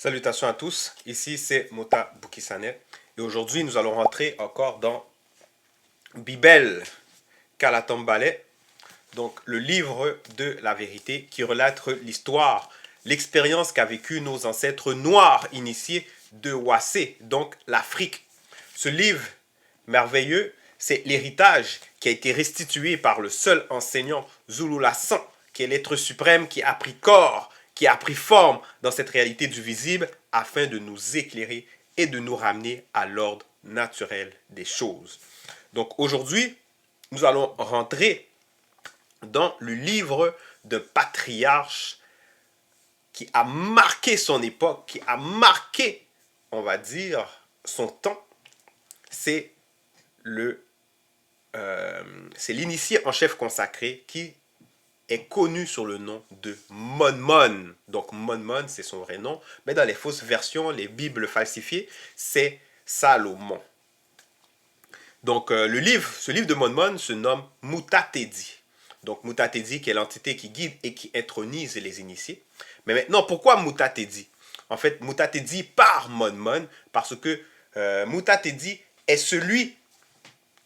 Salutations à tous, ici c'est Mota Boukissane et aujourd'hui nous allons rentrer encore dans Bibel Kalatambale, donc le livre de la vérité qui relate l'histoire, l'expérience qu'a vécu nos ancêtres noirs initiés de Wassé, donc l'Afrique. Ce livre merveilleux, c'est l'héritage qui a été restitué par le seul enseignant Zulu Lassan, qui est l'être suprême qui a pris corps, qui a pris forme dans cette réalité du visible afin de nous éclairer et de nous ramener à l'ordre naturel des choses. Donc aujourd'hui, nous allons rentrer dans le livre d'un patriarche qui a marqué son époque, qui a marqué, on va dire, son temps. C'est l'initié en chef consacré qui est connu sous le nom de Mon. Donc Mon, c'est son vrai nom, mais dans les fausses versions, les Bibles falsifiées, c'est Salomon. Donc ce livre de Mon se nomme Mutatedi. Donc Mutatedi qui est l'entité qui guide et qui intronise les initiés. Mais maintenant, pourquoi Mutatedi? En fait, Mutatedi par Mon parce que Mutatedi est celui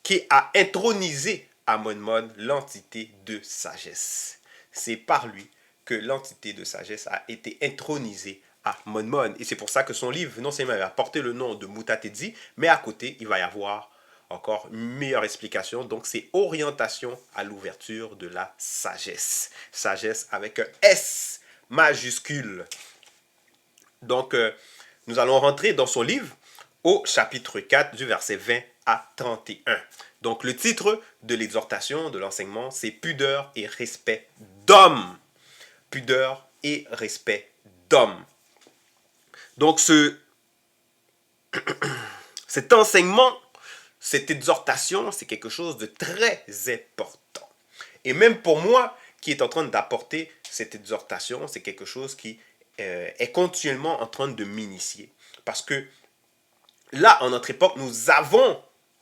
qui a intronisé à Mon l'entité de sagesse. C'est par lui que l'entité de sagesse a été intronisée à Mon. Et c'est pour ça que son livre, non seulement va porter le nom de Mutatedi, mais à côté, il va y avoir encore une meilleure explication. Donc, c'est orientation à l'ouverture de la sagesse. Sagesse avec un S majuscule. Donc, nous allons rentrer dans son livre au chapitre 4 du verset 20 à 31. Donc, le titre de l'exhortation, de l'enseignement, c'est Pudeur et respect d'homme. Pudeur et respect d'homme. Donc, cet enseignement, cette exhortation, c'est quelque chose de très important. Et même pour moi, qui est en train d'apporter cette exhortation, c'est quelque chose qui est continuellement en train de m'initier. Parce que là, en notre époque, nous avons,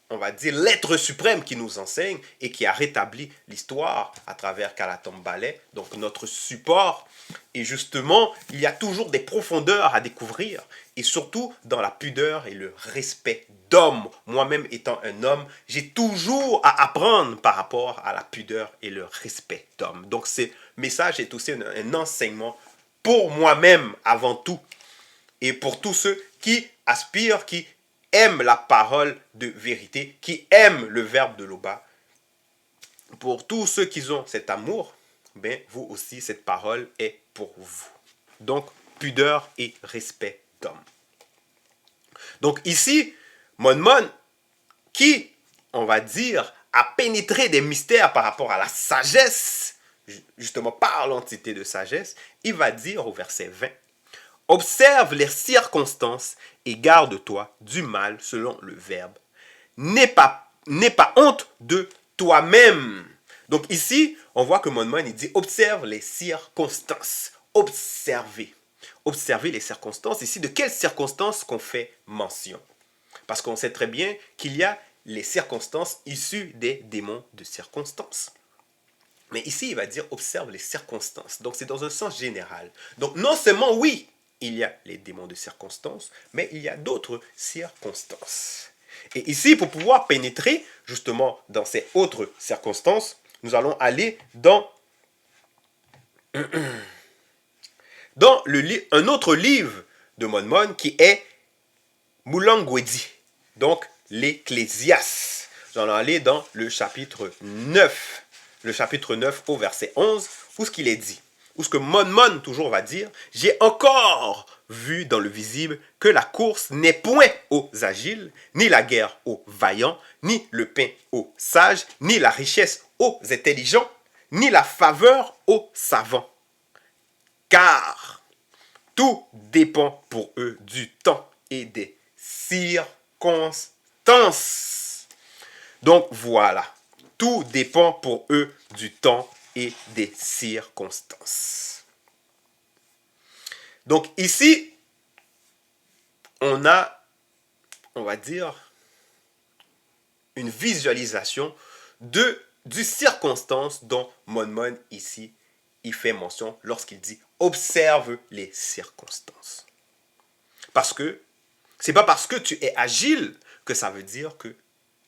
on va dire, l'être suprême qui nous enseigne et qui a rétabli l'histoire à travers Kalatambale, donc notre support. Et justement, il y a toujours des profondeurs à découvrir, et surtout dans la pudeur et le respect d'homme. Moi-même étant un homme, j'ai toujours à apprendre par rapport à la pudeur et le respect d'homme. Donc ce message est aussi un enseignement pour moi-même avant tout, et pour tous ceux qui aspirent, qui aiment la parole de vérité, qui aiment le verbe de l'Oba. Pour tous ceux qui ont cet amour, ben, vous aussi, cette parole est pour vous. Donc, pudeur et respect d'homme. Donc ici, Mon, qui, on va dire, a pénétré des mystères par rapport à la sagesse, justement par l'entité de sagesse, il va dire au verset 20, « Observe les circonstances et garde-toi du mal selon le verbe. N'aie pas honte de toi-même. » Donc ici, on voit que Mon il dit « Observe les circonstances. » Observez. Observez les circonstances. Ici, de quelles circonstances qu'on fait mention? Parce qu'on sait très bien qu'il y a les circonstances issues des démons de circonstances. Mais ici, il va dire observe les circonstances. Donc, c'est dans un sens général. Donc, non seulement, oui, il y a les démons de circonstances, mais il y a d'autres circonstances. Et ici, pour pouvoir pénétrer justement dans ces autres circonstances, nous allons aller dans un autre livre de Mon qui est Moulangwedi, donc l'Ecclésiaste. Nous allons aller dans le chapitre 9. Le chapitre 9 au verset 11, où ce qu'il est dit, où ce que Mon toujours va dire, « J'ai encore vu dans le visible que la course n'est point aux agiles, ni la guerre aux vaillants, ni le pain aux sages, ni la richesse aux intelligents, ni la faveur aux savants. Car tout dépend pour eux du temps et des circonstances. » Donc voilà, tout dépend pour eux du temps et des circonstances. Donc ici, on a, on va dire, une visualisation du circonstance dont Mon ici, il fait mention lorsqu'il dit « observe les circonstances ». Parce que c'est pas parce que tu es agile que ça veut dire que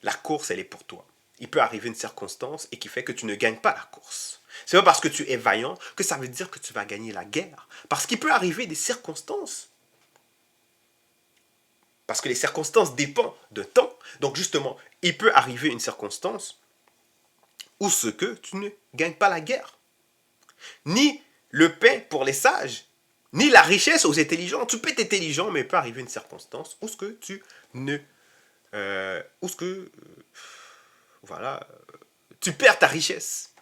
la course, elle est pour toi. Il peut arriver une circonstance et qui fait que tu ne gagnes pas la course. C'est pas parce que tu es vaillant que ça veut dire que tu vas gagner la guerre. Parce qu'il peut arriver des circonstances. Parce que les circonstances dépendent de temps. Donc justement, il peut arriver une circonstance où ce que tu ne gagnes pas la guerre. Ni le pain pour les sages, ni la richesse aux intelligents. Tu peux être intelligent, mais il peut arriver une circonstance où ce que tu ne... où ce que... voilà, tu perds ta richesse.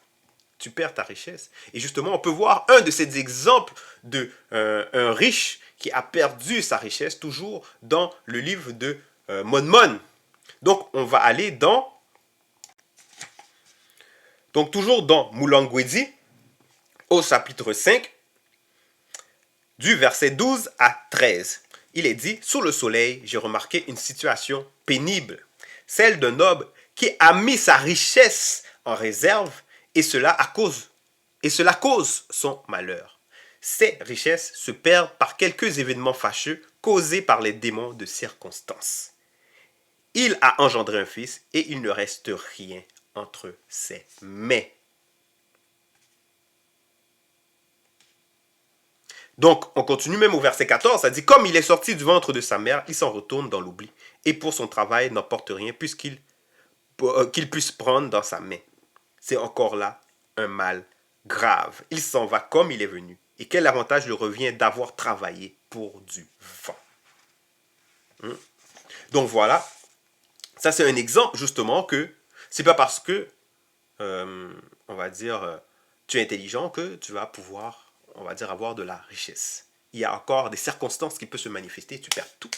Tu perds ta richesse. Et justement, on peut voir un de ces exemples de un riche qui a perdu sa richesse, toujours dans le livre de Mon. Donc, on va aller dans... Donc, toujours dans Moulangwedi, au chapitre 5, du verset 12 à 13. Il est dit, sous le soleil, j'ai remarqué une situation pénible, celle d'un homme qui a mis sa richesse en réserve et cela cause son malheur. Ces richesses se perdent par quelques événements fâcheux causés par les démons de circonstance. Il a engendré un fils et il ne reste rien entre ses mains. Donc, on continue même au verset 14, ça dit, comme il est sorti du ventre de sa mère, il s'en retourne dans l'oubli. Et pour son travail, n'emporte rien puisqu'il qu'il puisse prendre dans sa main. C'est encore là un mal grave. Il s'en va comme il est venu. Et quel avantage lui revient d'avoir travaillé pour du vent. Donc voilà, ça c'est un exemple justement que c'est pas parce que, on va dire, tu es intelligent que tu vas pouvoir, on va dire, avoir de la richesse. Il y a encore des circonstances qui peuvent se manifester et tu perds tout.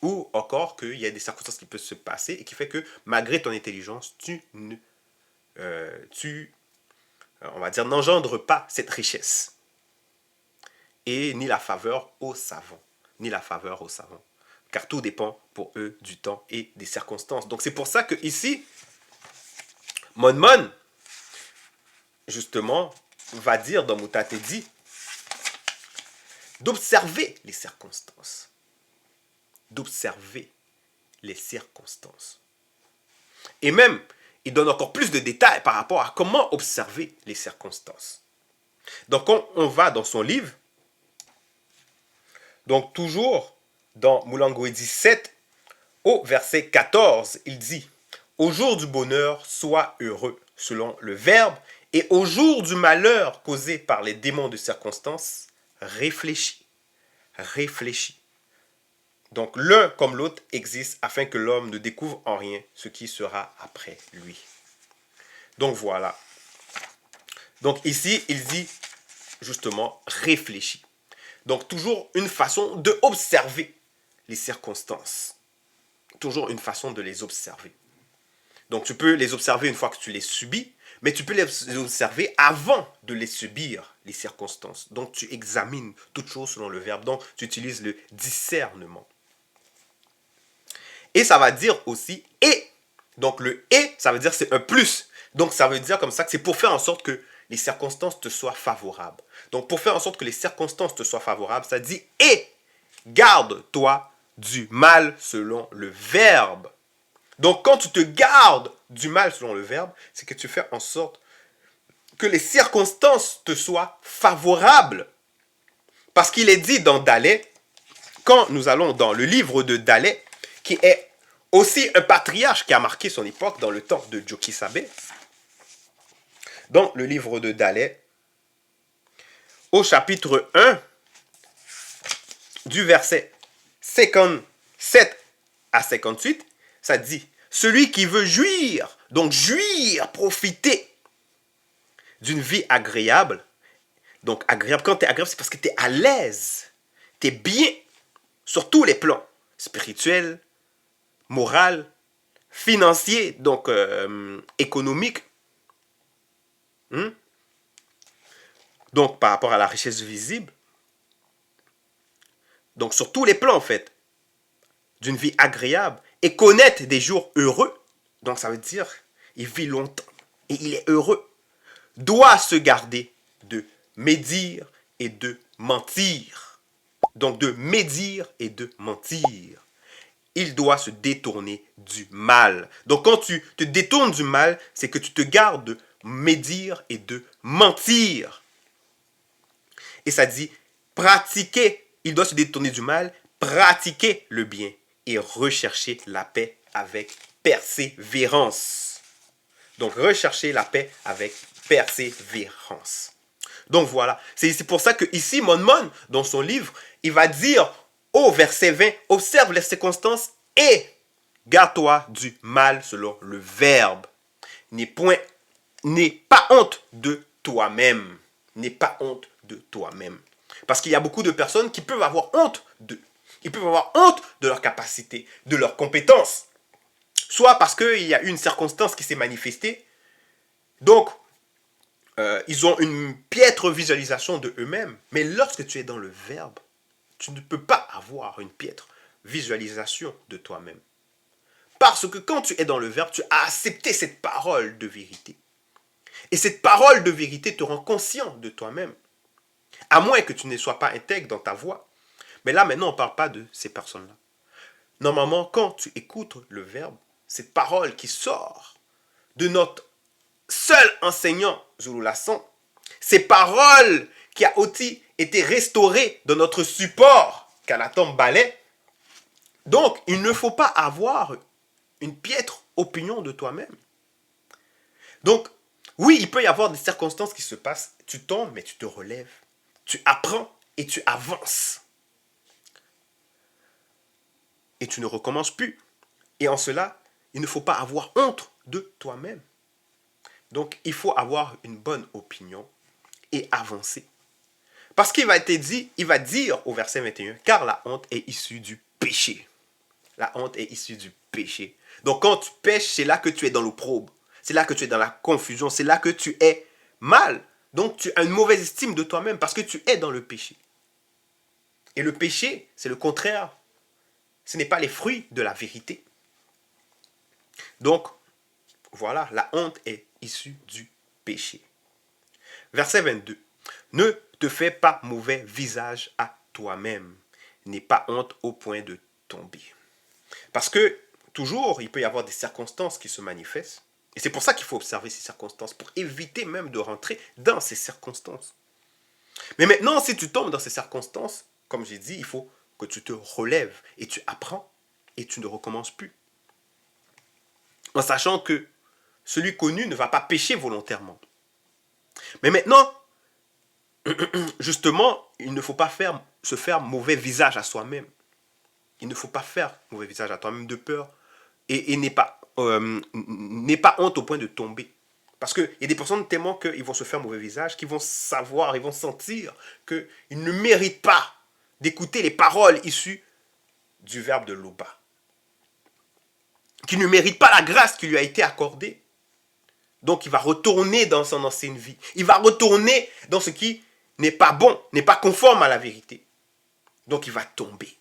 Ou encore qu'il y a des circonstances qui peuvent se passer et qui fait que malgré ton intelligence, on va dire, n'engendres pas cette richesse. Et ni la faveur aux savants. Ni la faveur aux savants. Car tout dépend pour eux du temps et des circonstances. Donc c'est pour ça que ici, Mon, justement, va dire dans Mutatedi d'observer les circonstances. D'observer les circonstances. Et même, il donne encore plus de détails par rapport à comment observer les circonstances. Donc, on va dans son livre, donc toujours dans Moulangwedi 7, au verset 14, il dit « Au jour du bonheur, sois heureux, selon le verbe, et au jour du malheur causé par les démons de circonstance, réfléchis. » Réfléchis. Donc l'un comme l'autre existe afin que l'homme ne découvre en rien ce qui sera après lui. Donc voilà. Donc ici, il dit justement réfléchis. Donc toujours une façon d'observer les circonstances. Toujours une façon de les observer. Donc tu peux les observer une fois que tu les subis, mais tu peux les observer avant de les subir, les circonstances. Donc tu examines toutes choses selon le verbe. Donc tu utilises le discernement. Et ça va dire aussi « et ». Donc le « et », ça veut dire c'est un plus. Donc ça veut dire comme ça que c'est pour faire en sorte que les circonstances te soient favorables. Donc pour faire en sorte que les circonstances te soient favorables, ça dit « et garde-toi du mal selon le verbe ». Donc quand tu te gardes du mal selon le verbe, c'est que tu fais en sorte que les circonstances te soient favorables. Parce qu'il est dit dans Dalais, quand nous allons dans le livre de Dalais, qui est aussi un patriarche qui a marqué son époque dans le temps de Djokisabe, dans le livre de Dalais, au chapitre 1, du verset 57 à 58, ça dit « Celui qui veut jouir, donc jouir, profiter d'une vie agréable, donc agréable, quand tu es agréable, c'est parce que tu es à l'aise, tu es bien sur tous les plans, spirituel, moral, financier, donc économique. Donc par rapport à la richesse visible. Donc sur tous les plans en fait, d'une vie agréable et connaître des jours heureux. Donc ça veut dire, il vit longtemps et il est heureux. Doit se garder de médire et de mentir. Donc de médire et de mentir. Il doit se détourner du mal. Donc quand tu te détournes du mal, c'est que tu te gardes de médire et de mentir. Et ça dit, pratiquer, il doit se détourner du mal, pratiquer le bien et rechercher la paix avec persévérance. Donc rechercher la paix avec persévérance. Donc voilà, c'est pour ça que ici, Mon, dans son livre, il va dire au verset 20, observe les circonstances et garde-toi du mal selon le verbe. N'aie pas honte de toi-même. N'aie pas honte de toi-même. Parce qu'il y a beaucoup de personnes qui peuvent avoir honte d'eux. Ils peuvent avoir honte de leur capacité, de leurs compétences. Soit parce qu'il y a une circonstance qui s'est manifestée. Donc, ils ont une piètre visualisation de eux-mêmes. Mais lorsque tu es dans le verbe, tu ne peux pas avoir une piètre visualisation de toi-même. Parce que quand tu es dans le verbe, tu as accepté cette parole de vérité. Et cette parole de vérité te rend conscient de toi-même. À moins que tu ne sois pas intègre dans ta voix. Mais là, maintenant, on ne parle pas de ces personnes-là. Normalement, quand tu écoutes le verbe, cette parole qui sort de notre seul enseignant, Zulu Lasson, ces paroles qui a aussi été restaurées dans notre support, Kanatom Ballet. Donc, il ne faut pas avoir une piètre opinion de toi-même. Donc, oui, il peut y avoir des circonstances qui se passent. Tu tombes, mais tu te relèves. Tu apprends et tu avances. Et tu ne recommences plus. Et en cela, il ne faut pas avoir honte de toi-même. Donc, il faut avoir une bonne opinion et avancer. Parce qu'il va être dit, il va dire au verset 21, car la honte est issue du péché. La honte est issue du péché. Donc, quand tu pêches, c'est là que tu es dans l'opprobre. C'est là que tu es dans la confusion. C'est là que tu es mal. Donc, tu as une mauvaise estime de toi-même parce que tu es dans le péché. Et le péché, c'est le contraire. Ce n'est pas les fruits de la vérité. Donc, voilà, la honte est issue du péché. Verset 22. Ne te fais pas mauvais visage à toi-même. N'aie pas honte au point de tomber. Parce que, toujours, il peut y avoir des circonstances qui se manifestent. Et c'est pour ça qu'il faut observer ces circonstances, pour éviter même de rentrer dans ces circonstances. Mais maintenant, si tu tombes dans ces circonstances, comme j'ai dit, il faut que tu te relèves et tu apprends et tu ne recommences plus. En sachant que celui connu ne va pas pécher volontairement. Mais maintenant, justement, il ne faut pas se faire mauvais visage à soi-même. Il ne faut pas faire mauvais visage à toi-même de peur et n'aie pas honte au point de tomber. Parce qu'il y a des personnes tellement qu'ils vont se faire mauvais visage, qu'ils vont savoir, ils vont sentir qu'ils ne méritent pas d'écouter les paroles issues du verbe de Loba. Qu'ils ne méritent pas la grâce qui lui a été accordée. Donc il va retourner dans son ancienne vie. Il va retourner dans ce qui n'est pas bon, n'est pas conforme à la vérité. Donc il va tomber.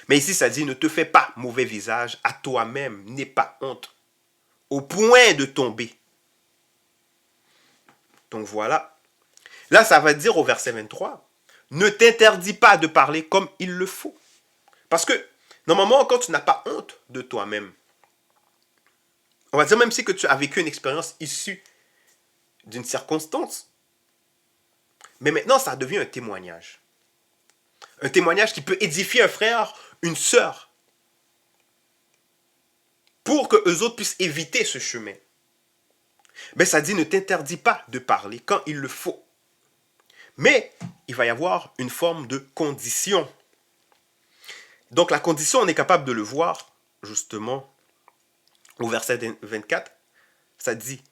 Mais ici, ça dit, ne te fais pas mauvais visage à toi-même, n'aie pas honte, au point de tomber. Donc voilà. Là, ça va dire au verset 23, ne t'interdis pas de parler comme il le faut. Parce que, normalement, quand tu n'as pas honte de toi-même, on va dire même si que tu as vécu une expérience issue d'une circonstance, mais maintenant, ça devient un témoignage. Un témoignage qui peut édifier un frère, une sœur, pour que eux autres puissent éviter ce chemin. Mais ça dit, ne t'interdis pas de parler quand il le faut. Mais il va y avoir une forme de condition. Donc la condition, on est capable de le voir, justement, au verset 24. Ça dit,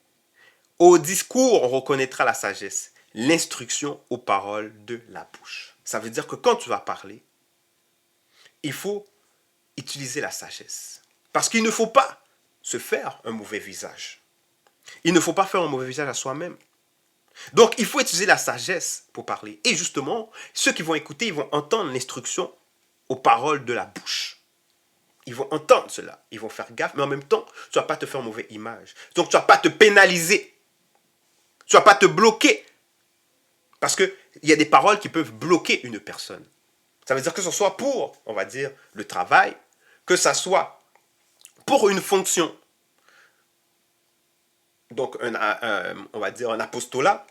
au discours, on reconnaîtra la sagesse, l'instruction aux paroles de la bouche. Ça veut dire que quand tu vas parler, il faut utiliser la sagesse. Parce qu'il ne faut pas se faire un mauvais visage. Il ne faut pas faire un mauvais visage à soi-même. Donc, il faut utiliser la sagesse pour parler. Et justement, ceux qui vont écouter, ils vont entendre l'instruction aux paroles de la bouche. Ils vont entendre cela. Ils vont faire gaffe, mais en même temps, tu ne vas pas te faire une mauvaise image. Donc, tu ne vas pas te pénaliser. Tu ne vas pas te bloquer. Parce que il y a des paroles qui peuvent bloquer une personne. Ça veut dire que ce soit pour, on va dire, le travail, que ce soit pour une fonction, donc on va dire un apostolat,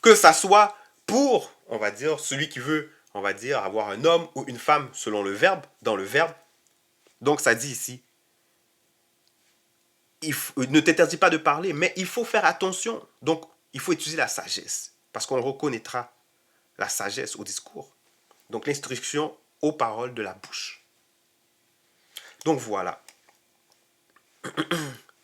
que ça soit pour, on va dire, celui qui veut, on va dire, avoir un homme ou une femme selon le verbe, dans le verbe. Donc ça dit ici, ne t'interdis pas de parler, mais il faut faire attention. Donc il faut utiliser la sagesse, parce qu'on reconnaîtra la sagesse au discours. Donc l'instruction aux paroles de la bouche. Donc voilà.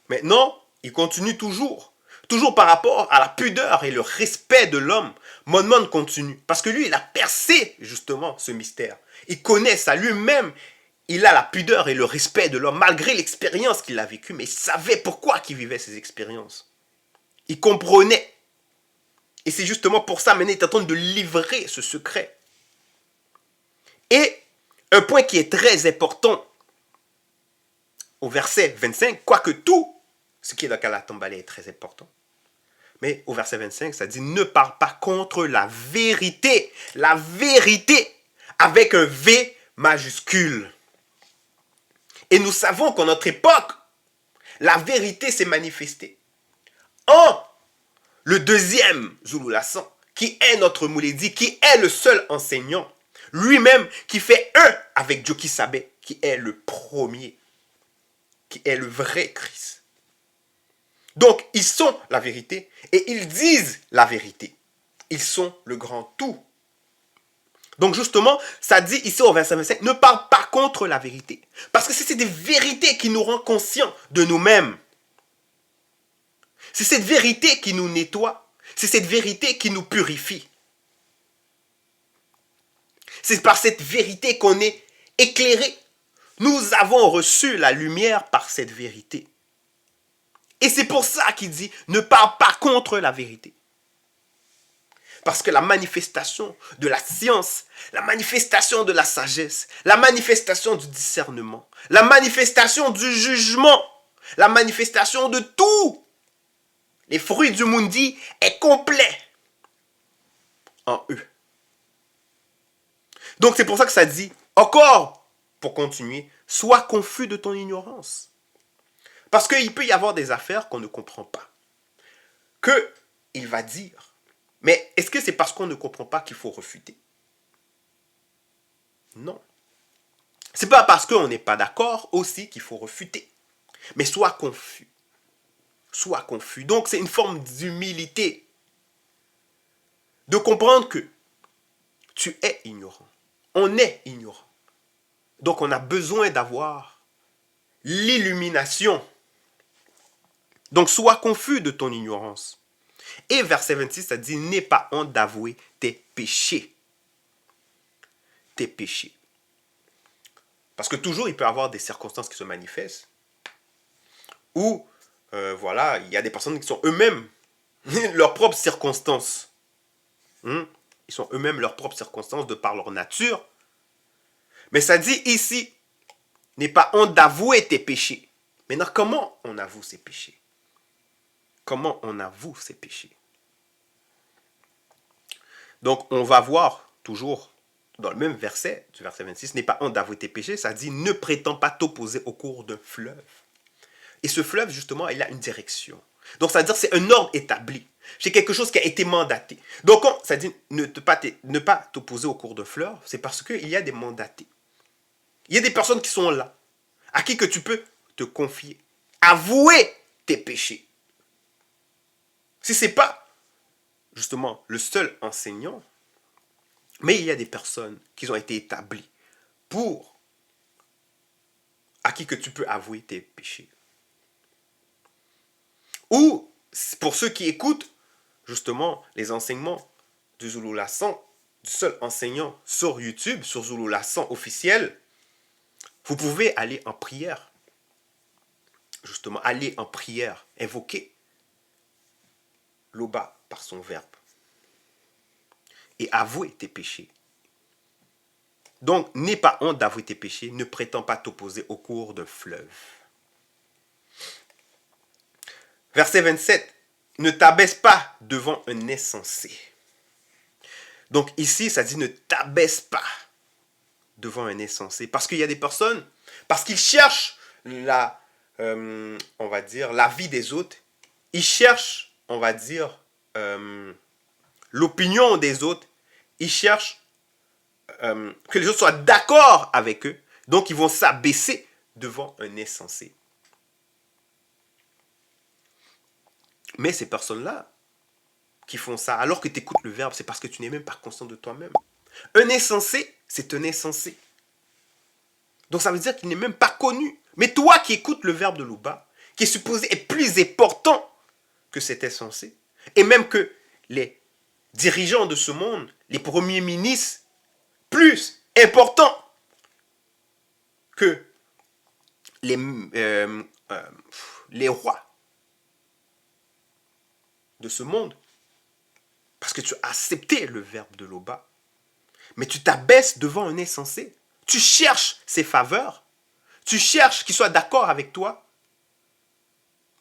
Maintenant, il continue toujours. Toujours par rapport à la pudeur et le respect de l'homme. Monmouth continue. Parce que lui, il a percé justement ce mystère. Il connaît ça lui-même. Il a la pudeur et le respect de l'homme, malgré l'expérience qu'il a vécue. Mais il savait pourquoi il vivait ces expériences. Il comprenait. Et c'est justement pour ça, maintenant, il est en train de livrer ce secret. Et un point qui est très important au verset 25, quoique tout ce qui est dans Kalatambale est très important. Mais au verset 25, ça dit, ne parle pas contre la vérité. La vérité avec un V majuscule. Et nous savons qu'en notre époque, la vérité s'est manifestée. En le deuxième Zulu Lassan, qui est notre Mouledi, qui est le seul enseignant, lui-même qui fait un avec Joki Sabé, qui est le premier, qui est le vrai Christ. Donc, ils sont la vérité et ils disent la vérité. Ils sont le grand tout. Donc, justement, ça dit ici au verset 25, ne parle pas contre la vérité. Parce que c'est des vérités qui nous rendent conscients de nous-mêmes. C'est cette vérité qui nous nettoie. C'est cette vérité qui nous purifie. C'est par cette vérité qu'on est éclairé. Nous avons reçu la lumière par cette vérité. Et c'est pour ça qu'il dit, ne parle pas contre la vérité. Parce que la manifestation de la science, la manifestation de la sagesse, la manifestation du discernement, la manifestation du jugement, la manifestation de tout, les fruits du mundi est complet en eux. Donc c'est pour ça que ça dit, encore, pour continuer, sois confus de ton ignorance. Parce qu'il peut y avoir des affaires qu'on ne comprend pas. qu'il va dire. Mais est-ce que c'est parce qu'on ne comprend pas qu'il faut refuter? Non. C'est pas parce qu'on n'est pas d'accord aussi qu'il faut refuter. Mais sois confus. Sois confus. Donc c'est une forme d'humilité. De comprendre que tu es ignorant. On est ignorant. Donc on a besoin d'avoir l'illumination. Donc sois confus de ton ignorance. Et verset 26, ça dit, n'aie pas honte d'avouer tes péchés. Tes péchés. Parce que toujours, il peut y avoir des circonstances qui se manifestent où, voilà, il y a des personnes qui sont eux-mêmes leurs propres circonstances. Ils sont eux-mêmes leurs propres circonstances de par leur nature. Mais ça dit ici, n'aie pas honte d'avouer tes péchés. Maintenant, comment on avoue ses péchés? Comment on avoue ses péchés? Donc, on va voir toujours dans le même verset, du verset 26, n'aie pas honte d'avouer tes péchés. Ça dit, ne prétends pas t'opposer au cours d'un fleuve. Et ce fleuve, justement, il a une direction. Donc, ça veut dire que c'est un ordre établi. C'est quelque chose qui a été mandaté. Donc, ça dit ne pas t'opposer au cours d'un fleuve, c'est parce qu'il y a des mandatés. Il y a des personnes qui sont là, à qui que tu peux te confier. Avouer tes péchés. Si ce n'est pas, justement, le seul enseignant, mais il y a des personnes qui ont été établies à qui que tu peux avouer tes péchés. Ou, pour ceux qui écoutent, justement, les enseignements du Zulu Lassan, du seul enseignant sur YouTube, sur Zulu Lassan officiel, vous pouvez aller en prière. Justement, aller en prière, invoquer l'Oba par son verbe. Et avouer tes péchés. Donc, n'aie pas honte d'avouer tes péchés, ne prétends pas t'opposer au cours d'un fleuve. Verset 27. Ne t'abaisse pas devant un insensé. Donc ici, ça dit ne t'abaisse pas devant un insensé. Parce qu'il y a des personnes, parce qu'ils cherchent on va dire, la vie des autres. Ils cherchent, on va dire, l'opinion des autres. Ils cherchent que les autres soient d'accord avec eux. Donc, ils vont s'abaisser devant un insensé. Mais ces personnes-là qui font ça, alors que tu écoutes le verbe, c'est parce que tu n'es même pas conscient de toi-même. Un insensé, c'est un insensé. Donc, ça veut dire qu'il n'est même pas connu. Mais toi qui écoutes le verbe de Louba, qui est supposé être plus important que cet insensé, et même que les dirigeants de ce monde, les premiers ministres, plus importants que les rois de ce monde, parce que tu as accepté le verbe de Loba, mais tu t'abaisses devant un insensé. Tu cherches ses faveurs, tu cherches qu'il soit d'accord avec toi.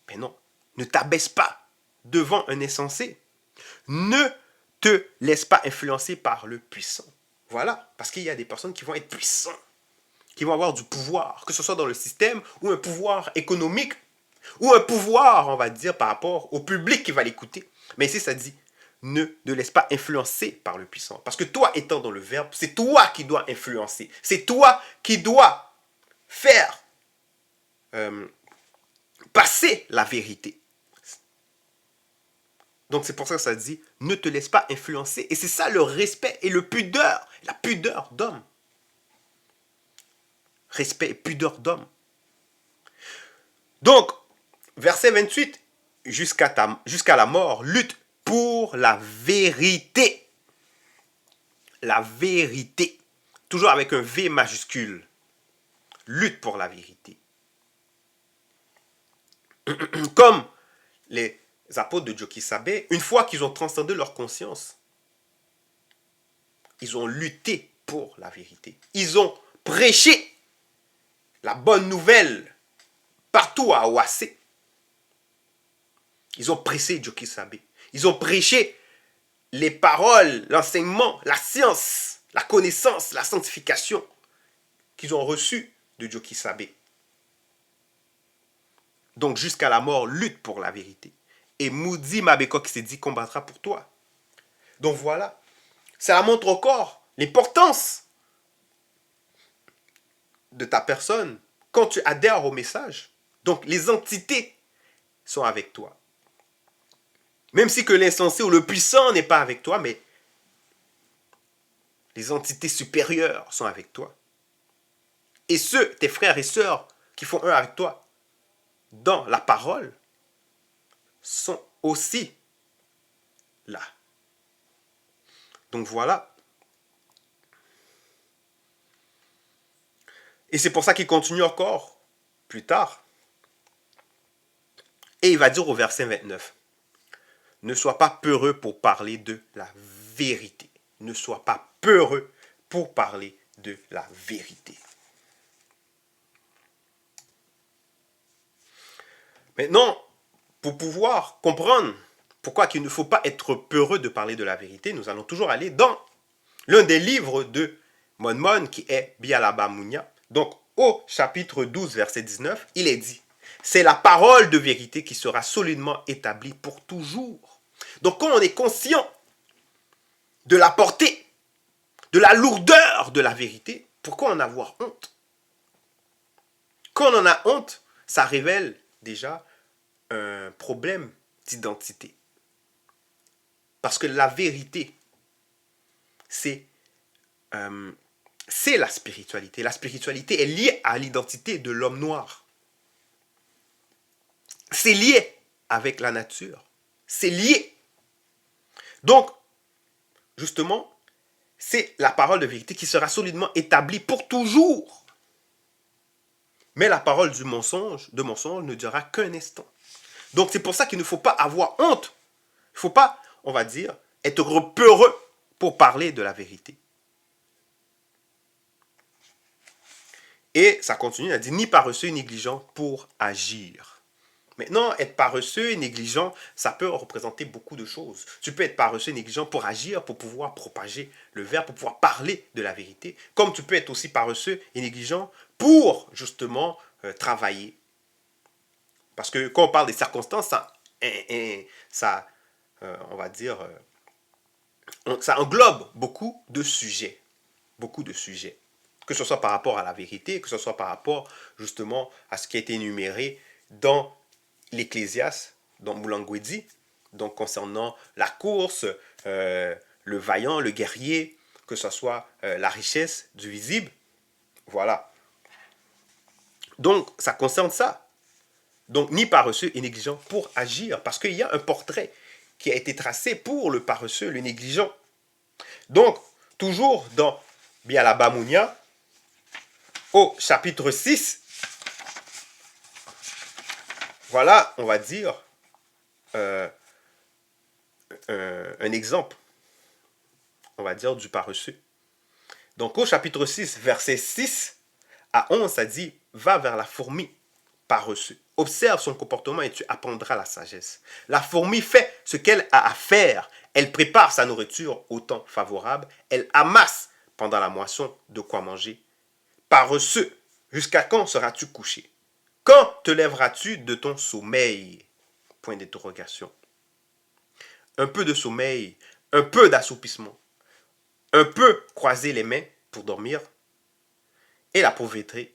Mais non, ne t'abaisse pas devant un insensé. Ne te laisse pas influencer par le puissant. Voilà, parce qu'il y a des personnes qui vont être puissantes, qui vont avoir du pouvoir, que ce soit dans le système ou un pouvoir économique, ou un pouvoir, on va dire, par rapport au public qui va l'écouter. Mais ici, ça dit, ne te laisse pas influencer par le puissant. Parce que toi, étant dans le verbe, c'est toi qui dois influencer. C'est toi qui dois faire passer la vérité. Donc, c'est pour ça que ça dit, ne te laisse pas influencer. Et c'est ça le respect et le pudeur, la pudeur d'homme. Respect et pudeur d'homme. Donc, verset 28, jusqu'à la mort, lutte pour la vérité. La vérité. Toujours avec un V majuscule. Lutte pour la vérité. Comme les apôtres de Djokisabé, une fois qu'ils ont transcendé leur conscience, ils ont lutté pour la vérité. Ils ont prêché la bonne nouvelle partout à Ouassé. Ils ont prêché Djokisabé. Ils ont prêché les paroles, l'enseignement, la science, la connaissance, la sanctification qu'ils ont reçues de Djokisabé. Donc jusqu'à la mort, lutte pour la vérité. Et Moudi Mabeko qui s'est dit combattra pour toi. Donc voilà, ça montre encore l'importance de ta personne quand tu adhères au message. Donc les entités sont avec toi. Même si que l'insensé ou le puissant n'est pas avec toi, mais les entités supérieures sont avec toi. Et ceux, tes frères et sœurs, qui font un avec toi dans la parole, sont aussi là. Donc voilà. Et c'est pour ça qu'il continue encore plus tard. Et il va dire au verset 29, ne sois pas peureux pour parler de la vérité. Ne sois pas peureux pour parler de la vérité. Maintenant, pour pouvoir comprendre pourquoi il ne faut pas être peureux de parler de la vérité, nous allons toujours aller dans l'un des livres de Monmon qui est Bialaba Mounia. Donc, au chapitre 12, verset 19, il est dit, c'est la parole de vérité qui sera solidement établie pour toujours. Donc, quand on est conscient de la portée, de la lourdeur de la vérité, pourquoi en avoir honte? Quand on en a honte, ça révèle déjà un problème d'identité. Parce que la vérité, c'est la spiritualité. La spiritualité est liée à l'identité de l'homme noir. C'est lié avec la nature. C'est lié. Donc, justement, c'est la parole de vérité qui sera solidement établie pour toujours. Mais la parole de mensonge ne durera qu'un instant. Donc, c'est pour ça qu'il ne faut pas avoir honte. Il ne faut pas, on va dire, être peureux pour parler de la vérité. Et ça continue, il a dit, ni paresseux, ni négligent pour agir. Maintenant, être paresseux et négligent, ça peut représenter beaucoup de choses. Tu peux être paresseux et négligent pour agir, pour pouvoir propager le verbe, pour pouvoir parler de la vérité. Comme tu peux être aussi paresseux et négligent pour justement travailler. Parce que quand on parle des circonstances, ça on va dire, ça englobe beaucoup de sujets. Beaucoup de sujets. Que ce soit par rapport à la vérité, que ce soit par rapport justement à ce qui a été énuméré dans l'Ecclésiaste, dans Moulangwedi, donc concernant la course, le vaillant, le guerrier, que ce soit la richesse du visible. Voilà. Donc, ça concerne ça. Donc, ni paresseux et négligent pour agir, parce qu'il y a un portrait qui a été tracé pour le paresseux, le négligent. Donc, toujours dans Bialabamounia, au chapitre 6, voilà, on va dire, un exemple, on va dire, du paresseux. Donc, au chapitre 6, verset 6 à 11, ça dit, va vers la fourmi, paresseux. Observe son comportement et tu apprendras la sagesse. La fourmi fait ce qu'elle a à faire. Elle prépare sa nourriture au temps favorable. Elle amasse pendant la moisson de quoi manger. Paresseux, jusqu'à quand seras-tu couché? Quand te lèveras-tu de ton sommeil? Point d'interrogation. Un peu de sommeil, un peu d'assoupissement, un peu croiser les mains pour dormir, et la pauvreté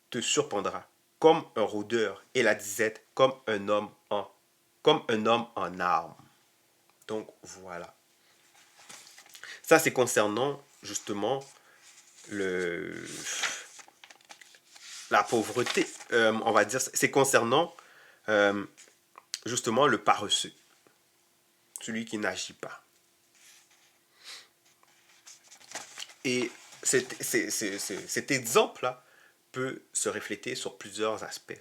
te surprendra comme un rôdeur et la disette comme un homme en armes. Donc voilà. Ça c'est concernant justement la pauvreté. On va dire, c'est concernant justement le paresseux, celui qui n'agit pas. Et cet exemple-là peut se refléter sur plusieurs aspects.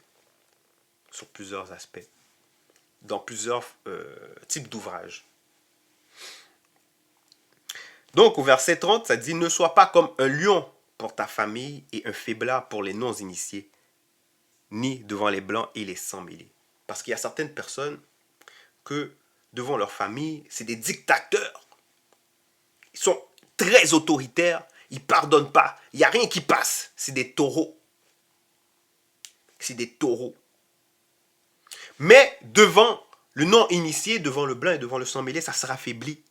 Dans plusieurs types d'ouvrages. Donc, au verset 30, ça dit « Ne sois pas comme un lion pour ta famille et un faiblard pour les non-initiés, ni devant les blancs et les sans-mêlés. » Parce qu'il y a certaines personnes que, devant leur famille, c'est des dictateurs. Ils sont très autoritaires, ils ne pardonnent pas. Il n'y a rien qui passe. C'est des taureaux. C'est des taureaux. Mais devant le non-initié, devant le blanc et devant le sans-mêlé, ça sera affaibli.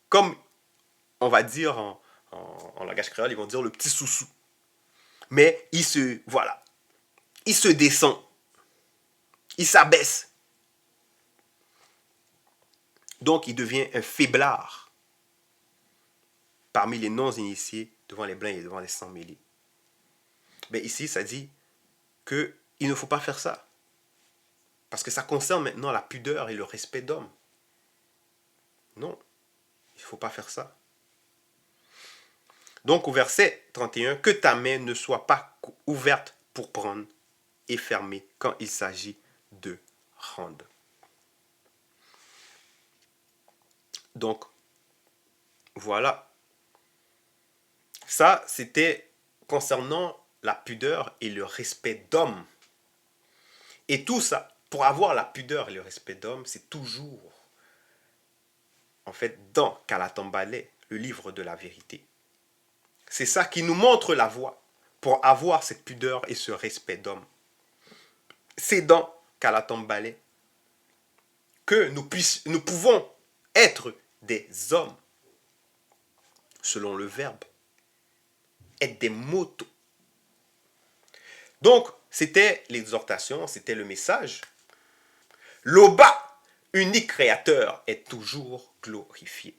Comme on va dire en langage créole, ils vont dire le petit sous-sous. Mais il se descend. Il s'abaisse. Donc il devient un faiblard parmi les non-initiés devant les blancs et devant les sans-mêlés. Mais ici, ça dit qu'il ne faut pas faire ça. Parce que ça concerne maintenant la pudeur et le respect d'homme. Non, il ne faut pas faire ça. Donc au verset 31, que ta main ne soit pas ouverte pour prendre et fermée quand il s'agit de rendre. Donc, voilà. Ça, c'était concernant la pudeur et le respect d'homme. Et tout ça, pour avoir la pudeur et le respect d'homme, c'est toujours, en fait, dans Kalatambale, le livre de la vérité. C'est ça qui nous montre la voie pour avoir cette pudeur et ce respect d'homme. C'est dans Kalatambale que nous pouvons être des hommes, selon le verbe, être des motos. Donc, c'était l'exhortation, c'était le message. L'Oba, unique créateur, est toujours glorifié.